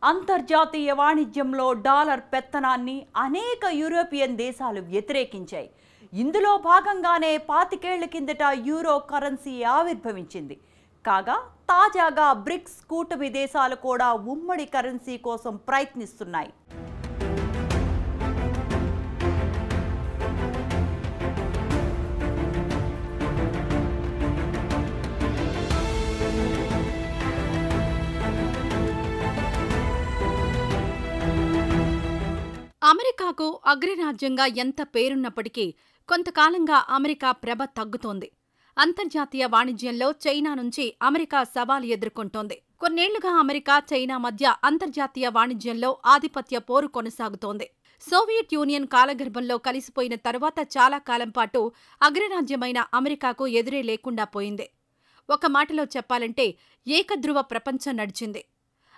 అంతర్జాతీయ వాణిజ్యంలో డాలర్ పెత్తనాన్ని అనేక యూరోపియన్ దేశాలు వ్యతిరేకించాయి. ఇందులో భాగంగానే 25 ఏళ్ల కిందట యూరో కరెన్సీ ఆవిర్భవించింది. కాగా తాజాగా బ్రిక్స్ కూటమి దేశాలు కూడా ఉమ్మడి కరెన్సీ కోసం ప్రయత్నిస్తున్నాయి. అమెరికాకు అగ్రరాజ్యంగా ఎంత పేరున్నప్పటికీ కొంతకాలంగా అమెరికా ప్రభ తగ్గుతోంది. అంతర్జాతీయ వాణిజ్యంలో చైనా నుంచి అమెరికా సవాలు ఎదుర్కొంటోంది. కొన్నేళ్లుగా అమెరికా, చైనా మధ్య అంతర్జాతీయ వాణిజ్యంలో ఆధిపత్య పోరు కొనసాగుతోంది. సోవియట్ యూనియన్ కాలగర్భంలో కలిసిపోయిన తరువాత చాలా కాలం పాటు అగ్రరాజ్యమైన అమెరికాకు ఎదురే లేకుండా పోయింది. ఒక మాటలో చెప్పాలంటే ఏకధ్రువ ప్రపంచం నడిచింది.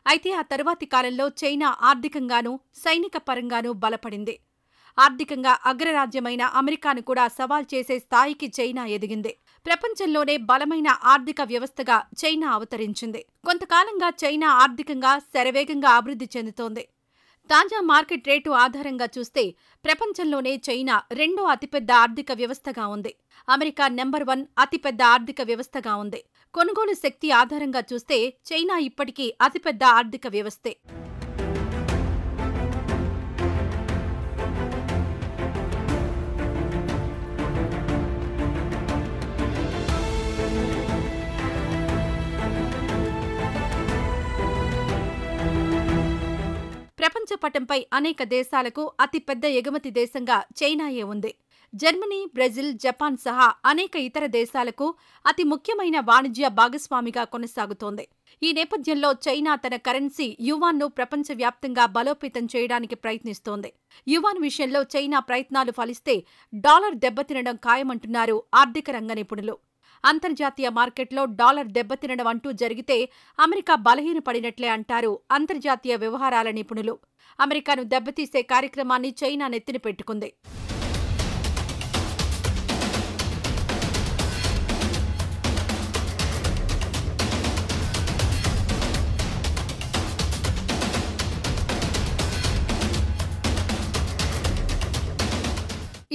అయితే ఆ తరువాతి కాలంలో చైనా ఆర్థికంగానూ సైనిక పరంగానూ బలపడింది. ఆర్థికంగా అగ్రరాజ్యమైన అమెరికాను కూడా సవాల్ చేసే స్థాయికి చైనా ఎదిగింది. ప్రపంచంలోనే బలమైన ఆర్థిక వ్యవస్థగా చైనా అవతరించింది. కొంతకాలంగా చైనా ఆర్థికంగా శరవేగంగా అభివృద్ధి చెందుతోంది. తాజా మార్కెట్ రేటు ఆధారంగా చూస్తే ప్రపంచంలోనే చైనా రెండో అతిపెద్ద ఆర్థిక వ్యవస్థగా ఉంది. అమెరికా నెంబర్ 1 అతిపెద్ద ఆర్థిక వ్యవస్థగా ఉంది. కొనుగోలు శక్తి ఆధారంగా చూస్తే చైనా ఇప్పటికీ అతిపెద్ద ఆర్థిక వ్యవస్థే. ప్రపంచ పటంపై అనేక దేశాలకు అతిపెద్ద ఎగుమతి దేశంగా చైనాయే ఉంది. జర్మనీ, బ్రెజిల్, జపాన్ సహా అనేక ఇతర దేశాలకు అతి ముఖ్యమైన వాణిజ్య భాగస్వామిగా కొనసాగుతోంది. ఈ నేపథ్యంలో చైనా తన కరెన్సీ యువాన్ను ప్రపంచవ్యాప్తంగా బలోపేతం చేయడానికి ప్రయత్నిస్తోంది. యువాన్ విషయంలో చైనా ప్రయత్నాలు ఫలిస్తే డాలర్ దెబ్బతినడం ఖాయమంటున్నారు ఆర్థిక రంగ నిపుణులు. అంతర్జాతీయ మార్కెట్లో డాలర్ దెబ్బతినడం అంటూ జరిగితే అమెరికా బలహీనపడినట్లే అంటారు అంతర్జాతీయ వ్యవహారాల నిపుణులు. అమెరికాను దెబ్బతీసే కార్యక్రమాన్ని చైనా నెత్తిన పెట్టుకుంది.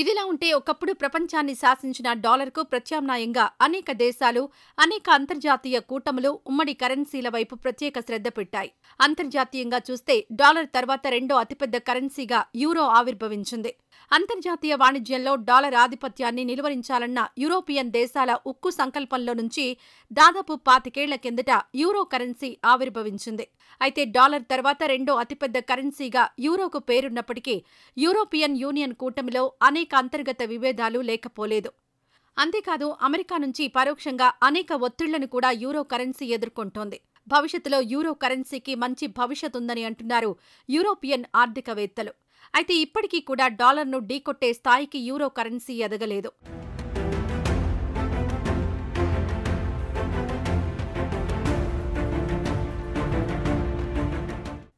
ఇదిలా ఉంటే ఒకప్పుడు ప్రపంచాన్ని శాసించిన డాలర్కు ప్రత్యామ్నాయంగా అనేక దేశాలు, అనేక అంతర్జాతీయ కూటములు ఉమ్మడి కరెన్సీల వైపు ప్రత్యేక శ్రద్ధ పెట్టాయి. అంతర్జాతీయంగా చూస్తే డాలర్ తర్వాత రెండో అతిపెద్ద కరెన్సీగా యూరో ఆవిర్భవించింది. అంతర్జాతీయ వాణిజ్యంలో డాలర్ ఆధిపత్యాన్ని నిలువరించాలన్న యూరోపియన్ దేశాల ఉక్కు సంకల్పంలో నుంచి దాదాపు 25 ఏళ్ల కిందట యూరో కరెన్సీ ఆవిర్భవించింది. అయితే డాలర్ తర్వాత రెండో అతిపెద్ద కరెన్సీగా యూరోకు పేరున్నప్పటికీ యూరోపియన్ యూనియన్ కూటమిలో అనేక అంతర్గత విభేదాలు లేకపోలేదు. అంతేకాదు అమెరికా నుంచి పరోక్షంగా అనేక ఒత్తిళ్లను కూడా యూరో కరెన్సీ ఎదుర్కొంటోంది. భవిష్యత్తులో యూరో కరెన్సీకి మంచి భవిష్యత్ ఉందని అంటున్నారు యూరోపియన్ ఆర్థికవేత్తలు. అయితే ఇప్పటికీ కూడా డాలర్ను ఢీకొట్టే స్థాయికి యూరో కరెన్సీ ఎదగలేదు.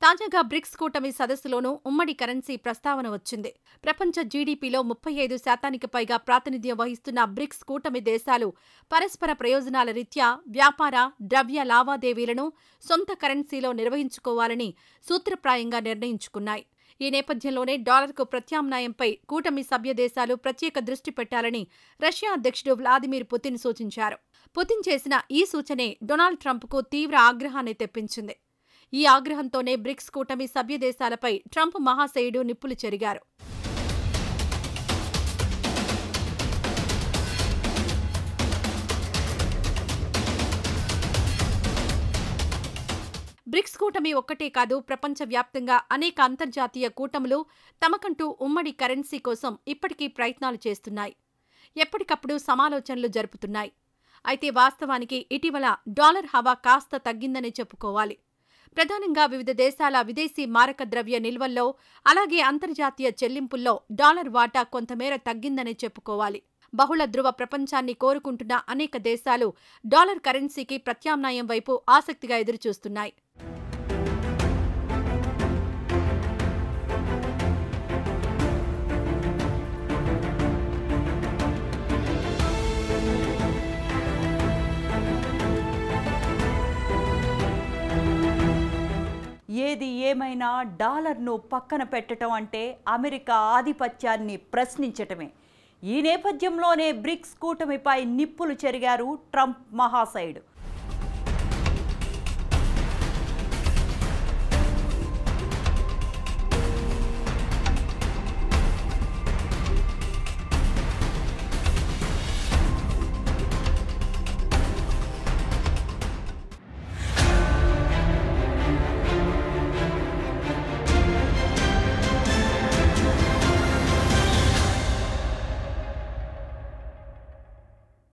తాజాగా బ్రిక్స్ కూటమి సదస్సులోనూ ఉమ్మడి కరెన్సీ ప్రస్తావన వచ్చింది. ప్రపంచ జీడీపీలో 35% పైగా ప్రాతినిధ్యం వహిస్తున్న బ్రిక్స్ కూటమి దేశాలు పరస్పర ప్రయోజనాల రీత్యా వ్యాపార, ద్రవ్య లావాదేవీలను సొంత కరెన్సీలో నిర్వహించుకోవాలని సూత్రప్రాయంగా నిర్ణయించుకున్నాయి. ఈ నేపథ్యంలోనే డాలర్కు ప్రత్యామ్నాయంపై కూటమి సభ్య దేశాలు ప్రత్యేక దృష్టి పెట్టాలని రష్యా అధ్యక్షుడు వ్లాదిమిర్ పుతిన్ సూచించారు. పుతిన్ చేసిన ఈ సూచనే డొనాల్డ్ ట్రంప్కు తీవ్ర ఆగ్రహాన్ని తెప్పించింది. ఈ ఆగ్రహంతోనే బ్రిక్స్ కూటమి సభ్య దేశాలపై ట్రంప్ మహాశయుడు నిప్పులు చెరిగారు. బ్రిక్స్ కూటమి ఒక్కటే కాదు, ప్రపంచవ్యాప్తంగా అనేక అంతర్జాతీయ కూటములు తమకంటూ ఉమ్మడి కరెన్సీ కోసం ఇప్పటికీ ప్రయత్నాలు చేస్తున్నాయి. ఎప్పటికప్పుడు సమాలోచనలు జరుపుతున్నాయి. అయితే వాస్తవానికి ఇటీవల డాలర్ హవా కాస్త తగ్గిందని చెప్పుకోవాలి. ప్రధానంగా వివిధ దేశాల విదేశీ మారక ద్రవ్య నిల్వల్లో, అలాగే అంతర్జాతీయ చెల్లింపుల్లో డాలర్ వాటా కొంతమేర తగ్గిందనే చెప్పుకోవాలి. బహుళ ధృవ ప్రపంచాన్ని కోరుకుంటున్న అనేక దేశాలు డాలర్ కరెన్సీకి ప్రత్యామ్నాయం వైపు ఆసక్తిగా ఎదురుచూస్తున్నాయి. ఏది ఏమైనా డాలర్ను పక్కన పెట్టడం అంటే అమెరికా ఆధిపత్యాన్ని ప్రశ్నించటమే. ఈ నేపథ్యంలోనే బ్రిక్స్ కూటమిపై నిప్పులు చెరిగారు ట్రంప్ మహాశయుడు.